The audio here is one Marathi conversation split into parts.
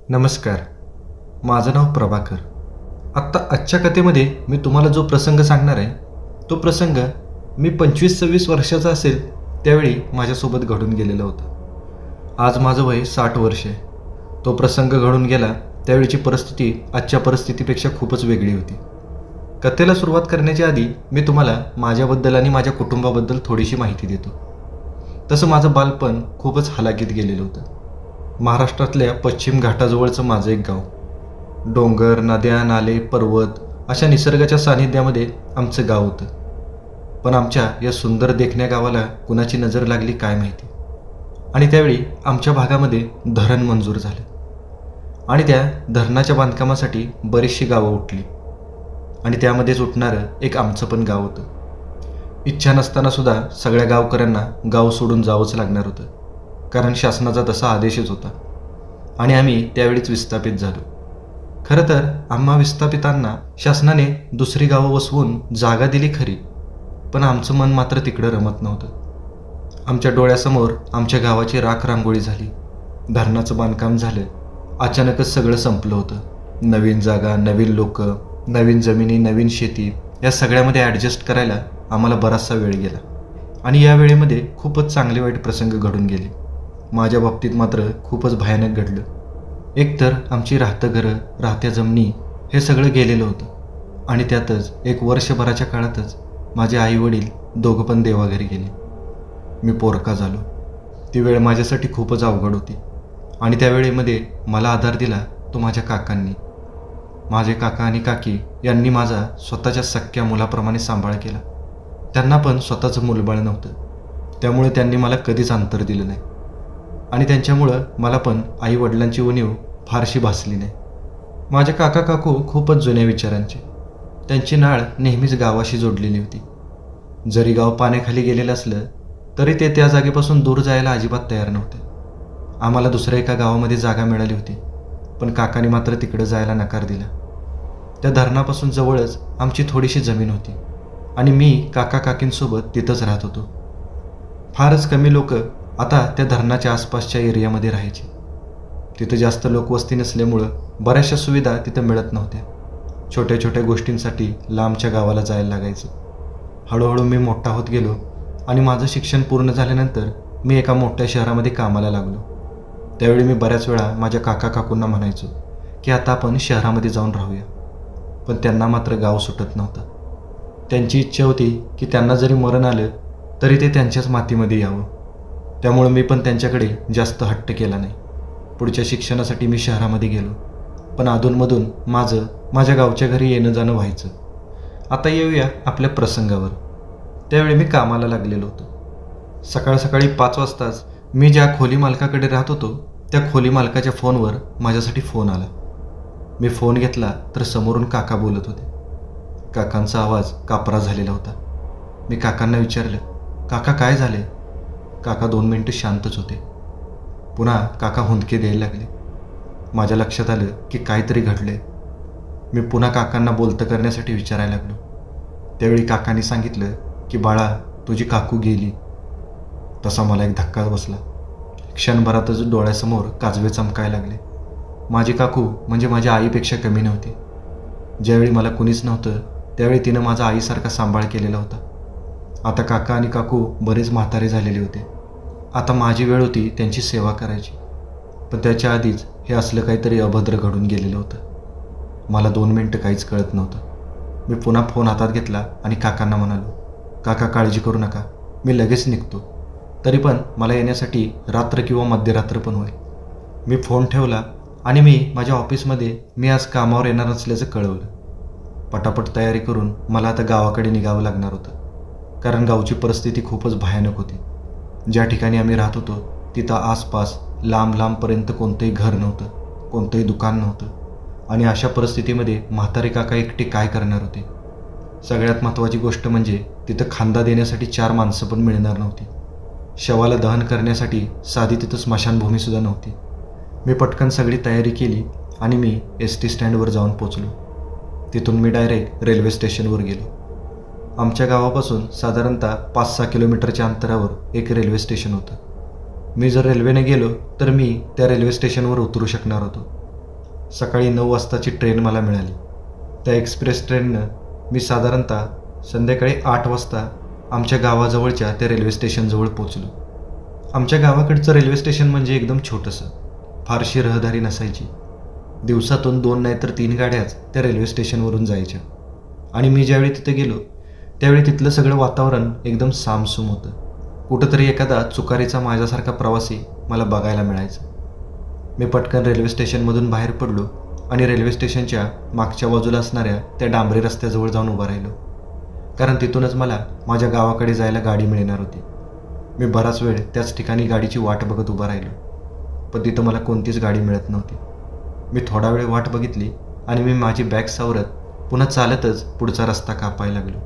नमस्कार. माझं नाव प्रभाकर. आजच्या कथेमध्ये मी तुम्हाला जो प्रसंग सांगणार आहे, तो प्रसंग मी 25-26 वर्षाचा असेल त्यावेळी माझ्यासोबत घडून गेलेला होता. आज माझं वय 60 वर्ष आहे. तो प्रसंग घडून गेला त्यावेळीची परिस्थिती आजच्या परिस्थितीपेक्षा खूपच वेगळी होती. कथेला सुरुवात करण्याच्या आधी मी तुम्हाला माझ्याबद्दल आणि माझ्या कुटुंबाबद्दल थोडीशी माहिती देतो. तसं माझं बालपण खूपच हलाखीत गेलेलं होतं. महाराष्ट्रातल्या पश्चिम घाटाजवळचं माझं एक गाव. डोंगर, नद्या, नाले, पर्वत अशा निसर्गाच्या सानिध्यामध्ये आमचं गाव होतं. पण आमच्या या सुंदर देखण्या गावाला कुणाची नजर लागली काय माहिती. आणि त्यावेळी आमच्या भागामध्ये धरण मंजूर झालं आणि त्या धरणाच्या बांधकामासाठी बरीचशी गावं उठली आणि त्यामध्येच उठणारं एक आमचं पण गाव होतं. इच्छा नसताना सुद्धा सगळ्या गावकऱ्यांना गाव सोडून जावंच लागणार होतं, कारण शासनाचा तसा आदेशच होता आणि आम्ही त्यावेळीच विस्थापित झालो. खरं तर आम्हा विस्थापितांना शासनाने दुसरी गावं वसवून जागा दिली खरी, पण आमचं मन मात्र तिकडं रमत नव्हतं. आमच्या डोळ्यासमोर आमच्या गावाची राख रांगोळी झाली, धरणाचं बांधकाम झालं, अचानकच सगळं संपलं होतं. नवीन जागा, नवीन लोक, नवीन जमिनी, नवीन शेती या सगळ्यामध्ये ॲडजस्ट करायला आम्हाला बराचसा वेळ गेला आणि या वेळेमध्ये खूपच चांगले वाईट प्रसंग घडून गेले. माझ्या बाबतीत मात्र खूपच भयानक घडलं. एकतर आमची राहतं घरं, राहत्या जमिनी हे सगळं गेलेलं होतं आणि त्यातच एक वर्षभराच्या काळातच माझे आई वडील दोघं पण देवाघरी गेले. मी पोरका झालो. ती वेळ माझ्यासाठी खूपच अवघड होती आणि त्या वेळेमध्ये मला आधार दिला तो माझ्या काकांनी. माझे काका आणि काकी यांनी माझा स्वतःच्या सख्ख्या मुलाप्रमाणे सांभाळ केला. त्यांना पण स्वतःचं मूलबाळ नव्हतं, त्यामुळे त्यांनी मला कधीच अंतर दिलं नाही आणि त्यांच्यामुळं मला पण आई वडिलांची उणीव फारशी भासली नाही. माझे काका काकू खूपच जुन्या विचारांचे. त्यांची नाळ नेहमीच गावाशी जोडलेली होती. जरी गाव पाण्याखाली गेलेलं असलं तरी ते त्या जागेपासून दूर जायला अजिबात तयार नव्हते. आम्हाला दुसऱ्या एका गावामध्ये जागा मिळाली होती, पण काकाने मात्र तिकडं जायला नकार दिला. त्या धरणापासून जवळच आमची थोडीशी जमीन होती आणि मी काका काकींसोबत तिथंच राहत होतो. फारच कमी लोक आता त्या धरणाच्या आसपासच्या एरियामध्ये राहायचे. तिथं जास्त लोकवस्ती नसल्यामुळं बऱ्याचशा सुविधा तिथं मिळत नव्हत्या. छोट्या छोट्या गोष्टींसाठी लांबच्या गावाला जायला लागायचं. हळूहळू मी मोठा होत गेलो आणि माझं शिक्षण पूर्ण झाल्यानंतर मी एका मोठ्या शहरामध्ये कामाला लागलो. त्यावेळी मी बऱ्याच वेळा माझ्या काका काकूंना म्हणायचो की आता आपण शहरामध्ये जाऊन राहूया, पण त्यांना मात्र गाव सुटत नव्हतं. त्यांची इच्छा होती की त्यांना जरी मरण आलं तरी ते त्यांच्याच मातीमध्ये यावं. त्यामुळं मी पण त्यांच्याकडे जास्त हट्ट केला नाही. पुढच्या शिक्षणासाठी मी शहरामध्ये गेलो, पण अधूनमधून माझ्या गावच्या घरी येणं जाणं व्हायचं. आता येऊया आपल्या प्रसंगावर. त्यावेळी मी कामाला लागलेलो होतो. सकाळ सकाळी 5 वाजताच मी ज्या खोली मालकाकडे राहत होतो त्या खोली मालकाच्या फोनवर माझ्यासाठी फोन आला. मी फोन घेतला तर समोरून काका बोलत होते. काकांचा आवाज कापरा झालेला होता. मी काकांना विचारलं, काका काय झाले? काका 2 मिनिटं शांतच होते. पुन्हा काका हुंदके द्यायला लागले. माझ्या लक्षात आलं की काहीतरी घडले. मी पुन्हा काकांना बोलतं करण्यासाठी विचारायला लागलो. त्यावेळी काकांनी सांगितलं की बाळा, तुझी काकू गेली. तसा मला एक धक्का बसला. क्षणभरातच डोळ्यासमोर काजवे चमकायला लागले. माझी काकू म्हणजे माझ्या आईपेक्षा कमी नव्हती. ज्यावेळी मला कुणीच नव्हतं त्यावेळी तिनं माझा आईसारखा सांभाळ केलेला होता. आता काका आणि काकू बरेच म्हातारे झालेले होते. आता माझी वेळ होती त्यांची सेवा करायची. पण त्याच्या आधीच हे असलं काहीतरी अभद्र घडून गेलेलं होतं. मला 2 मिनिटं काहीच कळत नव्हतं. मी पुन्हा फोन हातात घेतला आणि काकांना म्हणालो, काका काळजी करू नका, मी लगेच निघतो. तरी पण मला येण्यासाठी रात्र किंवा मध्यरात्र पण होईल. मी फोन ठेवला आणि मी माझ्या ऑफिसमध्ये मी आज कामावर येणार असल्याचं कळवलं. पटापट तयारी करून मला आता गावाकडे निघावं लागणार होतं, कारण गावची परिस्थिती खूपच भयानक होती. ज्या ठिकाणी आम्ही राहत होतो तिथं आसपास लांब लांबपर्यंत कोणतंही घर नव्हतं, कोणतंही दुकान नव्हतं आणि अशा परिस्थितीमध्ये म्हातारे काका एकटे काय करणार होते? सगळ्यात महत्त्वाची गोष्ट म्हणजे तिथं खांदा देण्यासाठी 4 माणसं पण मिळणार नव्हती. शवाला दहन करण्यासाठी साधी तिथं स्मशानभूमीसुद्धा नव्हती. मी पटकन सगळी तयारी केली आणि मी ST स्टँडवर जाऊन पोचलो. तिथून मी डायरेक्ट रेल्वे स्टेशनवर गेलो. आमच्या गावापासून साधारणतः 5-6 किलोमीटरच्या अंतरावर एक रेल्वे स्टेशन होतं. मी जर रेल्वेने गेलो तर मी त्या रेल्वे स्टेशनवर उतरू शकणार होतो, सकाळी 9 वाजताची ट्रेन मला मिळाली. त्या एक्सप्रेस ट्रेननं मी साधारणतः संध्याकाळी 8 वाजता आमच्या गावाजवळच्या त्या रेल्वे स्टेशनजवळ पोचलो. आमच्या गावाकडचं रेल्वे स्टेशन म्हणजे एकदम छोटंसं, फारशी रहदारी नसायची. दिवसातून 2 नाहीतर 3 गाड्याच त्या रेल्वे स्टेशनवरून जायच्या. आणि मी ज्यावेळी तिथे गेलो त्यावेळी तिथलं सगळं वातावरण एकदम सामसूम होतं. कुठंतरी एखादा चुकारीचा माझ्यासारखा प्रवासी मला बघायला मिळायचा. मी पटकन रेल्वे स्टेशनमधून बाहेर पडलो आणि रेल्वे स्टेशनच्या मागच्या बाजूला असणाऱ्या त्या डांबरी रस्त्याजवळ जाऊन उभा राहिलो, कारण तिथूनच मला माझ्या गावाकडे जायला गाडी मिळणार होती. मी बराच वेळ त्याच ठिकाणी गाडीची वाट बघत उभा राहिलो, पण तिथं मला कोणतीच गाडी मिळत नव्हती. मी थोडा वेळ वाट बघितली आणि मी माझी बॅग सावरत पुन्हा चालतच पुढचा रस्ता कापायला लागलो.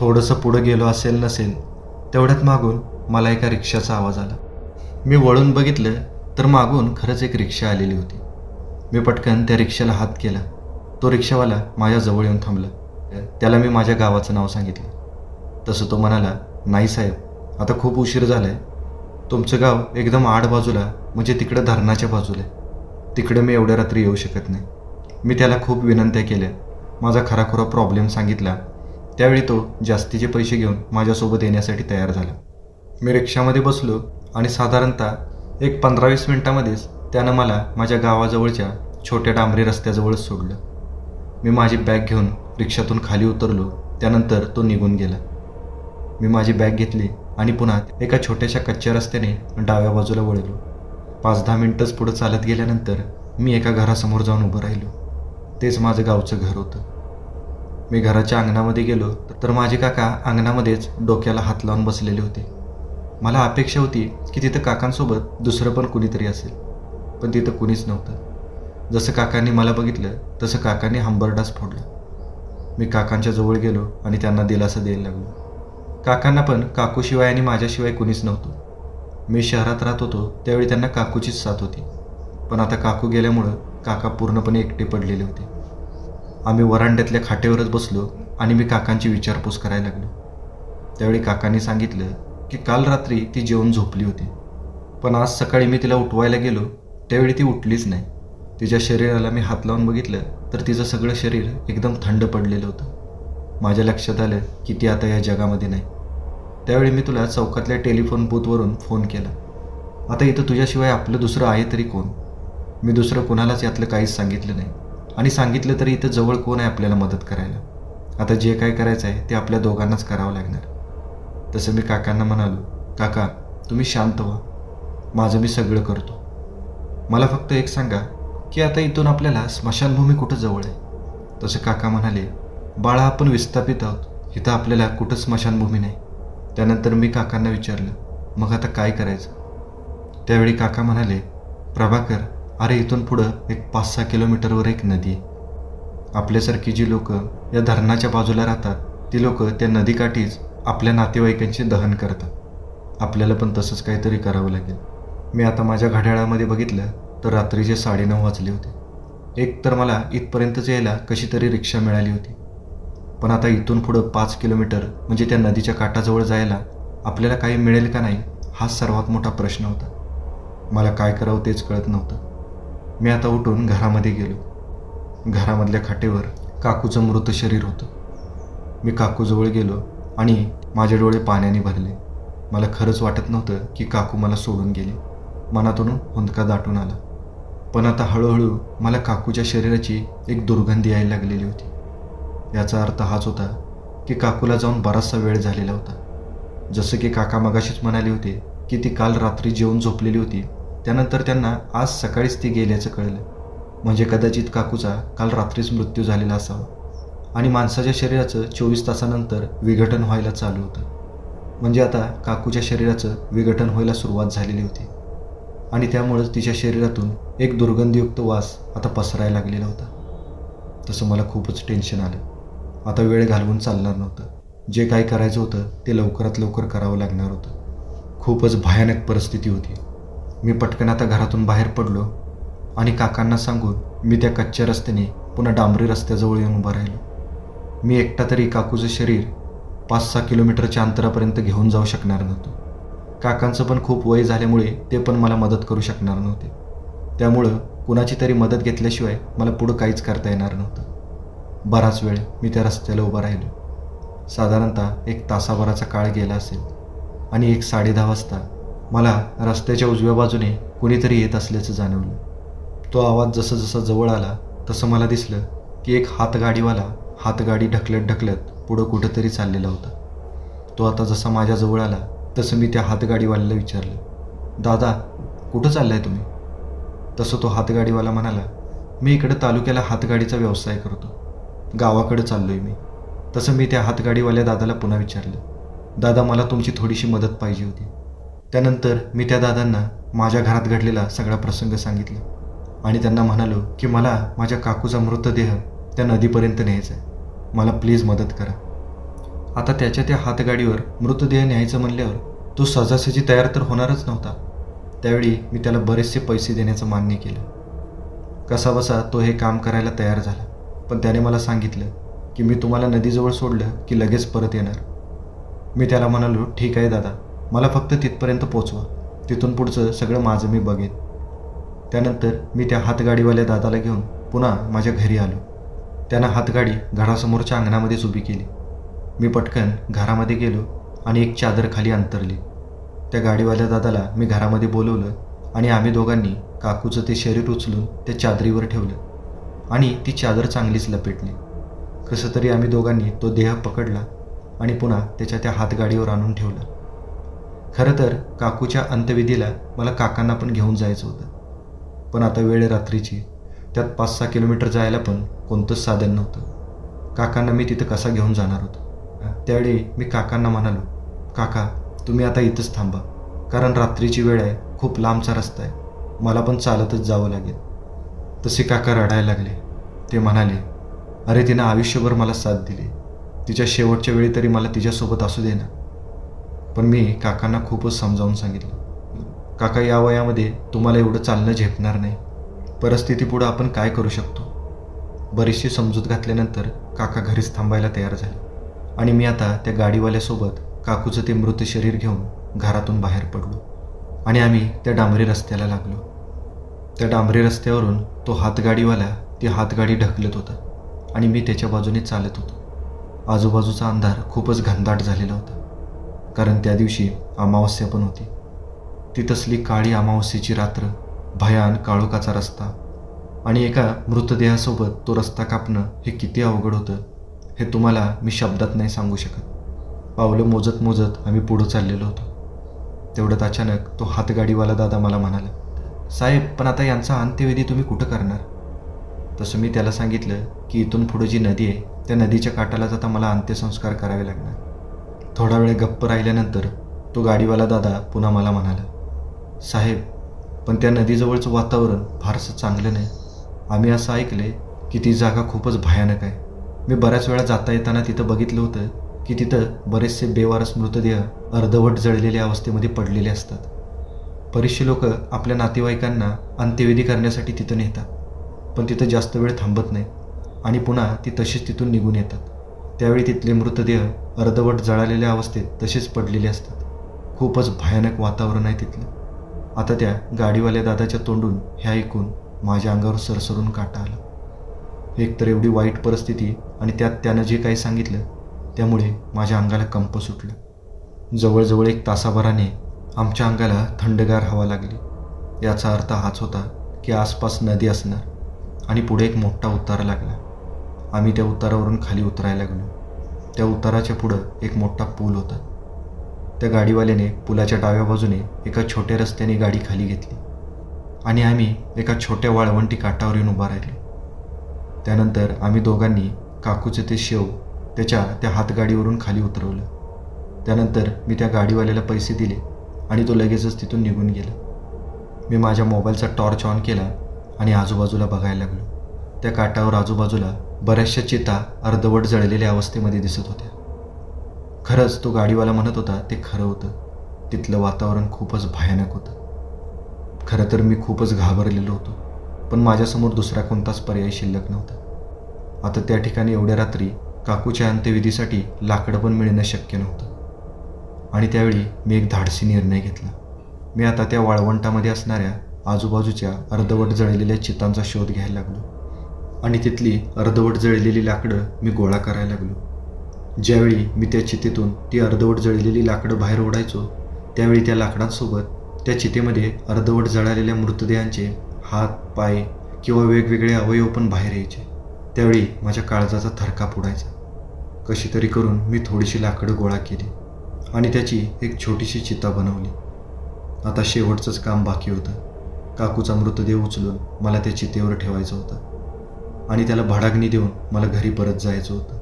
थोडंसं पुढं गेलो असेल नसेल तेवढ्यात मागून मला एका रिक्षाचा आवाज आला. मी वळून बघितलं तर मागून खरंच एक रिक्षा आलेली होती. मी पटकन त्या रिक्षाला हात केला. तो रिक्षावाला माझ्याजवळ येऊन थांबला. त्याला मी माझ्या गावाचं नाव सांगितलं. तसं तो म्हणाला, नाही साहेब, आता खूप उशीर झाला आहे. तुमचं गाव एकदम आड बाजूला, म्हणजे तिकडं धरणाच्या बाजूला आहे. तिकडं मी एवढ्या रात्री येऊ शकत नाही. मी त्याला खूप विनंत्या केल्या, माझा खराखुरा प्रॉब्लेम सांगितला. त्यावेळी तो जास्तीचे पैसे घेऊन माझ्यासोबत येण्यासाठी तयार झाला. मी रिक्षामध्ये बसलो आणि साधारणतः एक 15-20 मिनिटांमध्येच त्यानं मला माझ्या गावाजवळच्या छोट्या डांबरी रस्त्याजवळच सोडलं. मी माझी बॅग घेऊन रिक्षातून खाली उतरलो. त्यानंतर तो निघून गेला. मी माझी बॅग घेतली आणि पुन्हा एका छोट्याशा कच्च्या रस्त्याने डाव्या बाजूला वळलो. 5-10 मिनिटंच पुढं चालत गेल्यानंतर मी एका घरासमोर जाऊन उभं राहिलो. तेच माझं गावचं घर होतं. मी घराच्या अंगणामध्ये गेलो तर माझे काका अंगणामध्येच डोक्याला हात लावून बसलेले होते. मला अपेक्षा होती की तिथं काकांसोबत दुसरं पण कुणीतरी असेल, पण तिथं कुणीच नव्हतं. जसं काकांनी मला बघितलं तसं काकांनी हंबरडाच फोडला. मी काकांच्या जवळ गेलो आणि त्यांना दिलासा द्यायला लागलो. काकांना पण काकूशिवाय आणि माझ्याशिवाय कुणीच नव्हतं. मी शहरात राहत होतो त्यावेळी त्यांना काकूचीच साथ होती, पण आता काकू गेल्यामुळं काका पूर्णपणे एकटे पडलेले होते. आम्ही वरांड्यातल्या खाटेवरच बसलो आणि मी काकांची विचारपूस करायला लागलो. त्यावेळी काकांनी सांगितलं की काल रात्री ती जेवून झोपली होती, पण आज सकाळी मी तिला उठवायला गेलो त्यावेळी ती उठलीच नाही. तिच्या शरीराला मी हात लावून बघितलं तर तिचं सगळं शरीर एकदम थंड पडलेलं होतं. माझ्या लक्षात आलं की ती आता या जगामध्ये नाही. त्यावेळी मी तुला चौकातल्या टेलिफोन बूथवरून फोन केला. आता इथं तुझ्याशिवाय आपलं दुसरं आहे तरी कोण? मी दुसरं कोणालाच यातलं काहीच सांगितलं नाही, आणि सांगितलं तरी इथं जवळ कोण आहे आपल्याला मदत करायला? आता जे काय करायचं आहे ते आपल्या दोघांनाच करावं लागणार. तसं मी काकांना म्हणालो, काका तुम्ही शांत व्हा, माझं मी सगळं करतो. मला फक्त एक सांगा की आता इथून आपल्याला स्मशानभूमी कुठं जवळ आहे? तसं काका म्हणाले, बाळा आपण विस्थापित आहोत, इथं आपल्याला कुठं स्मशानभूमी नाही. त्यानंतर मी काकांना विचारलं, मग आता काय करायचं? त्यावेळी काका म्हणाले, प्रभाकर, अरे इथून पुढं एक 5-6 किलोमीटरवर एक नदी आहे. आपल्यासारखी जी लोक या धरणाच्या बाजूला राहतात ती लोक त्या नदीकाठीच आपल्या नातेवाईकांचे दहन करतात. आपल्याला पण तसंच काहीतरी करावं लागेल. मी आता माझ्या घड्याळामध्ये बघितलं तर रात्रीचे 9:30 वाजले होते. एक तर मला इथपर्यंतच यायला कशी तरी रिक्षा मिळाली होती, पण आता इथून पुढं 5 किलोमीटर म्हणजे त्या नदीच्या काठाजवळ जायला आपल्याला काही मिळेल का नाही हाच सर्वात मोठा प्रश्न होता. मला काय करावं तेच कळत नव्हतं. मी आता उठून घरामध्ये गेलो. घरामधल्या खाटेवर काकूचं मृत शरीर होतं. मी काकूजवळ गेलो आणि माझे डोळे पाण्याने भरले. मला खरंच वाटत नव्हतं की काकू मला सोडून गेली. मनातून हुंदका दाटून आला. पण आता हळूहळू मला काकूच्या शरीराची एक दुर्गंधी यायला लागलेली होती. याचा अर्थ हाच होता की काकूला जाऊन बराचसा वेळ झालेला होता. जसं की काका मगाशीच म्हणाले होते की ती काल रात्री जेवून झोपलेली होती, त्यानंतर त्यांना आज सकाळीच ती गेल्याचं कळलं. म्हणजे कदाचित काकूचा काल रात्रीच मृत्यू झालेला असावा आणि माणसाच्या शरीराचं 24 तासानंतर विघटन व्हायला चालू होतं. म्हणजे आता काकूच्या शरीराचं विघटन व्हायला सुरुवात झालेली होती आणि त्यामुळंच तिच्या शरीरातून एक दुर्गंधीयुक्त वास आता पसरायला लागलेला होता. तसं मला खूपच टेन्शन आलं. आता वेळ घालवून चालणार नव्हतं. जे काही करायचं होतं ते लवकरात लवकर करावं लागणार होतं. खूपच भयानक परिस्थिती होती. मी पटकन आता घरातून बाहेर पडलो आणि काकांना सांगून मी त्या कच्च्या रस्त्याने पुन्हा डांबरी रस्त्याजवळ येऊन उभा राहिलो. मी एकटा तरी काकूचं शरीर 5-6 किलोमीटरच्या अंतरापर्यंत घेऊन जाऊ शकणार नव्हतो. काकांचं पण खूप वय झाल्यामुळे ते पण मला मदत करू शकणार नव्हते. त्यामुळं कुणाची तरी मदत घेतल्याशिवाय मला पुढं काहीच करता येणार नव्हतं. बराच वेळ मी त्या रस्त्याला उभा राहिलो. साधारणतः 1 तासाभराचा काळ गेला असेल आणि 1:10 वाजता मला रस्त्याच्या उजव्या बाजूने कुणीतरी येत असल्याचं जाणवलं. तो आवाज जसं जसं जवळ आला तसं मला दिसलं की एक हातगाडीवाला हातगाडी ढकलत ढकलत पुढं कुठंतरी चाललेला होता. तो आता जसा माझ्याजवळ आला तसं मी त्या हातगाडीवाल्याला विचारलं, दादा कुठं चाललाय तुम्ही? तसं तो हातगाडीवाला म्हणाला, मी इकडं तालुक्याला हातगाडीचा व्यवसाय करतो, गावाकडे चाललोय मी. तसं मी त्या हातगाडीवाल्या दादाला पुन्हा विचारलं, दादा मला तुमची थोडीशी मदत पाहिजे होती. त्यानंतर मी त्या दादांना माझ्या घरात घडलेला सगळा प्रसंग सांगितला आणि त्यांना म्हणालो की मला माझ्या काकूचा मृतदेह त्या नदीपर्यंत न्यायचा आहे, मला प्लीज मदत करा. आता त्याच्या त्या हातगाडीवर मृतदेह न्यायचं म्हणल्यावर तो सहजासहजी तयार तर होणारच नव्हता. त्यावेळी मी त्याला बरेचसे पैसे देण्याचं मान्य केलं. कसाबसा तो हे काम करायला तयार झाला, पण त्याने मला सांगितलं की मी तुम्हाला नदीजवळ सोडलं की लगेच परत येणार. मी त्याला म्हणालो, ठीक आहे दादा, मला फक्त तिथपर्यंत पोचवा, तिथून पुढचं सगळं माझं मी बघेन. त्यानंतर मी त्या हातगाडीवाल्या दादाला घेऊन पुन्हा माझ्या घरी आलो. त्यानं हातगाडी घरासमोरच्या अंगणामध्येच उभी केली. मी पटकन घरामध्ये गेलो आणि एक चादर खाली अंतरली. त्या गाडीवाल्या दादाला मी घरामध्ये बोलवलं आणि आम्ही दोघांनी काकूचं ते शरीर उचलून त्या चादरीवर ठेवलं आणि ती चादर चांगलीच लपेटली. कसं तरी आम्ही दोघांनी तो देह पकडला आणि पुन्हा त्याच्या त्या हातगाडीवर आणून ठेवला. खरं तर काकूच्या अंत्यविधीला मला काकांना पण घेऊन जायचं होतं, पण आता वेळ रात्रीची, त्यात 5-6 किलोमीटर जायला पण कोणतंच साधन नव्हतं. काकांना मी तिथं कसा घेऊन जाणार होतो. त्यावेळी मी काकांना म्हणालो, काका तुम्ही आता इथंच थांबा, कारण रात्रीची वेळ आहे, खूप लांबचा रस्ता आहे, मला पण चालतच जावं लागेल. तसे काका रडायला लागले. ते म्हणाले, अरे तिनं आयुष्यभर मला साथ दिली, तिच्या शेवटच्या वेळी तरी मला तिच्यासोबत असू दे ना. पण मी काकांना खूपच समजावून सांगितलं, काका या वयामध्ये तुम्हाला एवढं चालणं झेपणार नाही, परिस्थितीपुढं आपण काय करू शकतो. बरीचशी समजूत घातल्यानंतर काका घरीच थांबायला तयार झाले आणि मी आता त्या गाडीवाल्यासोबत काकूचं ते मृत शरीर घेऊन घरातून बाहेर पडलो आणि आम्ही त्या डांबरी रस्त्याला लागलो. त्या डांबरी रस्त्यावरून तो हातगाडीवाला ती हातगाडी ढकलत होता आणि मी त्याच्या बाजूने चालत होतो. आजूबाजूचा अंधार खूपच घनदाट झालेला होता, कारण त्या दिवशी अमावस्या पण होती. ती तसली काळी अमावस्येची रात्र, भयान काळोखाचा रस्ता आणि एका मृतदेहासोबत तो रस्ता कापणं हे किती अवघड होतं हे तुम्हाला मी शब्दात नाही सांगू शकत. पावलं मोजत मोजत आम्ही पुढं चाललेलो होतो. तेवढ्यात अचानक तो हातगाडीवाला दादा मला म्हणाला, साहेब पण आता यांचा अंत्यविधी तुम्ही कुठं करणार? तसं मी त्याला सांगितलं की इथून पुढं जी नदी आहे त्या नदीच्या काठालाच आता मला अंत्यसंस्कार करावे लागणार. थोडा वेळ गप्प राहिल्यानंतर तो गाडीवाला दादा पुन्हा मला म्हणाला, साहेब पण त्या नदीजवळचं वातावरण फारसं चांगलं नाही, आम्ही असं ऐकले की ती जागा खूपच भयानक आहे. मी बऱ्याच वेळा जाता येताना तिथं बघितलं होतं की तिथं बरेचसे बेवारस मृतदेह अर्धवट जळलेल्या अवस्थेमध्ये पडलेले असतात. बरेचसे लोक आपल्या नातेवाईकांना अंत्यविधी करण्यासाठी तिथं नेतात, पण तिथं जास्त वेळ थांबत नाही आणि पुन्हा ती तशीच तिथून निघून येतात. त्यावेळी तिथले मृतदेह अर्धवट जळालेल्या अवस्थेत तसेच पडलेले असतात. खूपच भयानक वातावरण आहे तिथलं. आता त्या गाडीवाल्या दादाच्या तोंडून हे ऐकून माझ्या अंगावर सरसरून काटा आला. एकतर एवढी वाईट परिस्थिती आणि त्यात त्यानं जे काही सांगितलं त्यामुळे माझ्या अंगाला कंप सुटलं. जवळजवळ 1 तासाभराने आमच्या अंगाला थंडगार हवा लागली. याचा अर्थ हाच होता की आसपास नदी असणार आणि पुढे एक मोठा उतारा लागला. आम्ही त्या उतारावरून खाली उतरायला लागलो. त्या उताराच्या पुढं एक मोठा पूल होता. त्या गाडीवाल्याने पुलाच्या डाव्या बाजूने एका छोट्या रस्त्याने गाडी खाली घेतली आणि आम्ही एका छोट्या वाळवंटी काठावर येऊन उभा राहिलो. त्यानंतर आम्ही दोघांनी काकूचे ते शेव त्याच्या त्या हातगाडीवरून खाली उतरवलं. त्यानंतर मी त्या गाडीवाल्याला पैसे दिले आणि तो लगेचच तिथून निघून गेला. मी माझ्या मोबाईलचा टॉर्च ऑन केला आणि आजूबाजूला बघायला लागलो. त्या काठावर आजूबाजूला बऱ्याचशा चिता अर्धवट जळलेल्या अवस्थेमध्ये दिसत होत्या. खरंच तो गाडीवाला म्हणत होता ते खरं होतं. तिथलं वातावरण खूपच भयानक होतं. खरं तर मी खूपच घाबरलेलो होतो, पण माझ्यासमोर दुसरा कोणताच पर्याय शिल्लक नव्हता. आता त्या ठिकाणी एवढ्या रात्री काकूच्या अंत्यविधीसाठी लाकडं पण मिळणं शक्य नव्हतं आणि त्यावेळी मी एक धाडसी निर्णय घेतला. मी आता त्या वाळवंटामध्ये असणाऱ्या आजूबाजूच्या अर्धवट जळलेल्या चितांचा शोध घ्यायला लागलो आणि तिथली अर्धवट जळलेली लाकडं मी गोळा करायला लागलो. ज्यावेळी मी त्या चितेतून ती अर्धवट जळलेली लाकडं बाहेर ओढायचो त्यावेळी त्या लाकडांसोबत त्या चितेमध्ये अर्धवट जळालेल्या मृतदेहांचे हात, पाय किंवा वेगवेगळे अवयव पण बाहेर यायचे. त्यावेळी माझ्या काळजाचा थरकाप उडायचा. कशी तरी करून मी थोडीशी लाकडं गोळा केली आणि त्याची एक छोटीशी चिता बनवली. आता शेवटचंच काम बाकी होतं. काकूचा मृतदेह उचलून मला त्या चितेवर ठेवायचं होतं आणि त्याला भडागणी देऊन मला घरी परत जायचं होतं.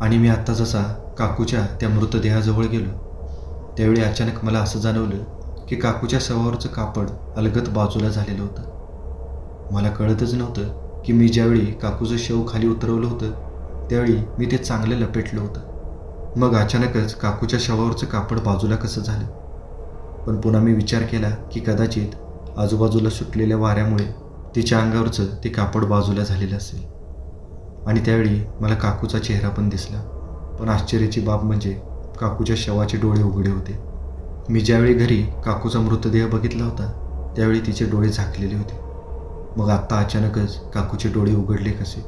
आणि मी आत्ता जसा काकूच्या त्या मृतदेहाजवळ गेलो त्यावेळी अचानक मला असं जाणवलं की काकूच्या शवावरचं कापड अलगद बाजूला झालेलं होतं. मला कळतच नव्हतं की मी ज्यावेळी काकूचं शव खाली उतरवलं होतं त्यावेळी मी ते चांगलं लपेटलं होतं. मग अचानकच काकूच्या शवावरचं कापड बाजूला कसं झालं. पण पुन्हा मी विचार केला की कदाचित आजूबाजूला सुटलेल्या वाऱ्यामुळे तिच्या अंगावरचं ते कापड बाजूला झालेलं असेल. आणि त्यावेळी मला काकूचा चेहरा पण दिसला. पण आश्चर्याची बाब म्हणजे काकूच्या शवाचे डोळे उघडे होते. मी ज्यावेळी घरी काकूचा मृतदेह बघितला होता त्यावेळी तिचे डोळे झाकलेले होते. मग आत्ता अचानकच काकूचे डोळे उघडले कसे.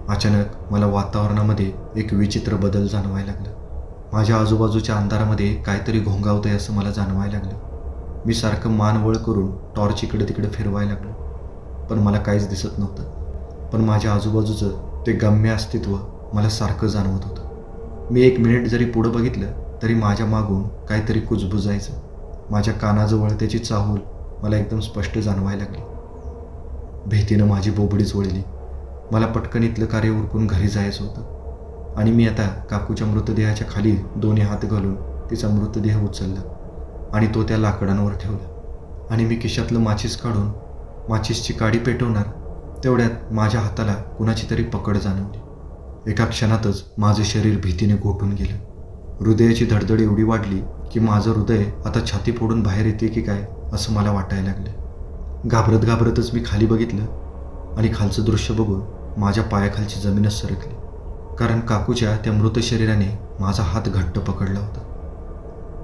अचानक मला वातावरणामध्ये एक विचित्र बदल जाणवायला लागला. माझ्या आजूबाजूच्या अंधारामध्ये काहीतरी घोंगावतंय असं मला जाणवायला लागलं. मी सारखं मान वळ करून टॉर्च इकडे तिकडे फिरवायला लागलो पण मला काहीच दिसत नव्हतं. पण माझ्या आजूबाजूचं ते गम्य अस्तित्व मला सारखं जाणवत होतं. मी 1 मिनिट जरी पुढं बघितलं तरी माझ्या मागून काहीतरी कुजबुजायचं. माझ्या कानाजवळ त्याची चाहूल मला एकदम स्पष्ट जाणवायला लागली. भीतीनं माझी बोबडीच वळली. मला पटकन इथलं कार्य उरकून घरी जायचं होतं आणि मी आता काकूच्या मृतदेहाच्या खाली दोन्ही हात घालून तिचा मृतदेह उचलला आणि तो त्या लाकडांवर ठेवला. आणि मी खिशातलं माचीस काढून माचीसची काडी पेटवणार तेवढ्यात माझ्या हाताला कुणाची तरी पकड जाणवली. एका क्षणातच माझं शरीर भीतीने गोठून गेलं. हृदयाची धडधड एवढी वाढली की माझं हृदय आता छाती फोडून बाहेर येते की काय असं मला वाटायला लागलं. घाबरत घाबरतच मी खाली बघितलं आणि खालचं दृश्य बघून माझ्या पायाखालची जमीनच सरकली. कारण काकूच्या त्या मृत शरीराने माझा हात घट्ट पकडला होता.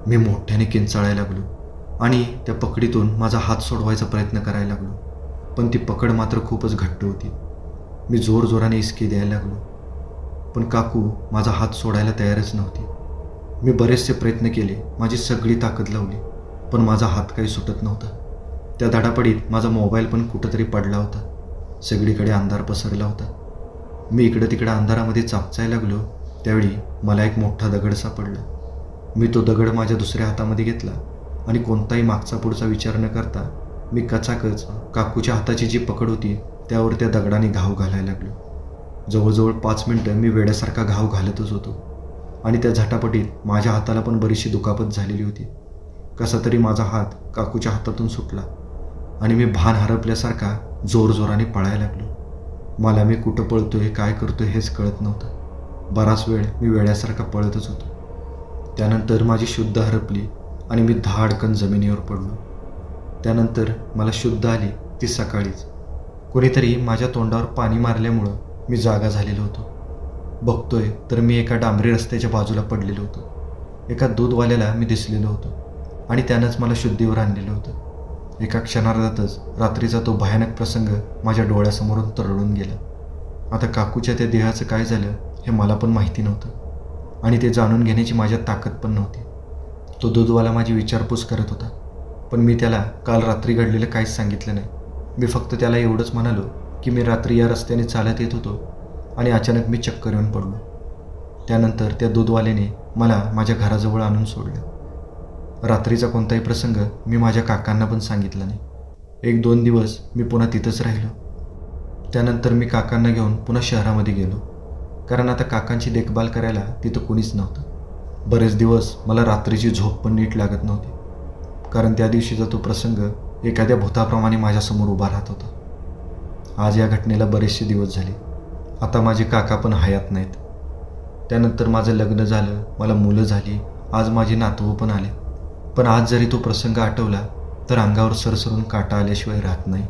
मी मोठ्याने किंचाळायला लागलो आणि त्या पकडीतून माझा हात सोडवायचा प्रयत्न करायला लागलो. पण ती पकड मात्र खूपच घट्ट होती. मी जोरजोराने इसके द्यायला लागलो पण काकू माझा हात सोडायला तयारच नव्हती. मी बरेचसे प्रयत्न केले, माझी सगळी ताकद लावली पण माझा हात काही सुटत नव्हता. त्या धडापडीत माझा मोबाईल पण कुठंतरी पडला होता. सगळीकडे अंधार पसरला होता. मी इकडं तिकडं अंधारामध्ये चापचायला लागलो त्यावेळी मला एक मोठा दगड सापडला. मी तो दगड माझ्या दुसऱ्या हातामध्ये घेतला आणि कोणताही मागचा पुढचा विचार न करता मी कचाकच काकूच्या हाताची जी पकड होती त्यावर त्या दगडाने घाव घालायला लागलो. जवळजवळ 5 मिनिटं मी वेड्यासारखा घाव घालतच होतो आणि त्या झटापटीत माझ्या हाताला पण बरीचशी दुखापत झालेली होती. कसा तरी माझा हात काकूच्या हातातून सुटला आणि मी भान हरपल्यासारखा जोरजोराने पळायला लागलो. मला मी कुठं पळतोय काय करतोय हेच कळत नव्हतं. बराच वेळ मी वेड्यासारखा पळतच होतो. त्यानंतर माझी शुद्ध हरपली आणि मी धाडकन जमिनीवर पडलो. त्यानंतर मला शुद्ध आली ती सकाळीच. कोणीतरी माझ्या तोंडावर पाणी मारल्यामुळं मी जागा झालेलो होतो. बघतोय तर मी एका डांबरी रस्त्याच्या बाजूला पडलेलो होतो. एका दूधवाल्याला मी दिसलेलो होतो आणि त्यानंच मला शुद्धीवर आणलेलं होतं. एका क्षणार्धातच रात्रीचा तो भयानक प्रसंग माझ्या डोळ्यासमोरून तरळून गेला. आता काकूच्या त्या देहाचं काय झालं हे मला पण माहिती नव्हतं आणि ते जाणून घेण्याची माझ्यात ताकद पण नव्हती. तो दूधवाला माझी विचारपूस करत होता पण मी त्याला काल रात्री घडलेलं काहीच सांगितलं नाही. मी फक्त त्याला एवढंच म्हणालो की मी रात्री या रस्त्याने चालत येत होतो आणि अचानक मी चक्कर येऊन पडलो. त्यानंतर त्या दूधवाल्याने मला माझ्या घराजवळ आणून सोडलं. रात्रीचा कोणताही प्रसंग मी माझ्या काकांना पण सांगितला नाही. 1-2 दिवस मी पुन्हा तिथंच राहिलो. त्यानंतर मी काकांना घेऊन पुन्हा शहरामध्ये गेलो कारण आता काकांची देखभाल करायला तिथं कोणीच नव्हतं. बरेच दिवस मला रात्रीची झोप पण नीट लागत नव्हती कारण त्या दिवशीचा तो प्रसंग एखाद्या भूताप्रमाणे माझ्यासमोर उभा राहत होता. आज या घटनेला बरेचसे दिवस झाले. आता माझे काका पण हयात नाहीत. त्यानंतर माझं लग्न झालं, मला मुलं झाली, आज माझी नातवं पण आले. पण आज जरी तो प्रसंग आठवला तर अंगावर सरसरून काटा आल्याशिवाय राहत नाही.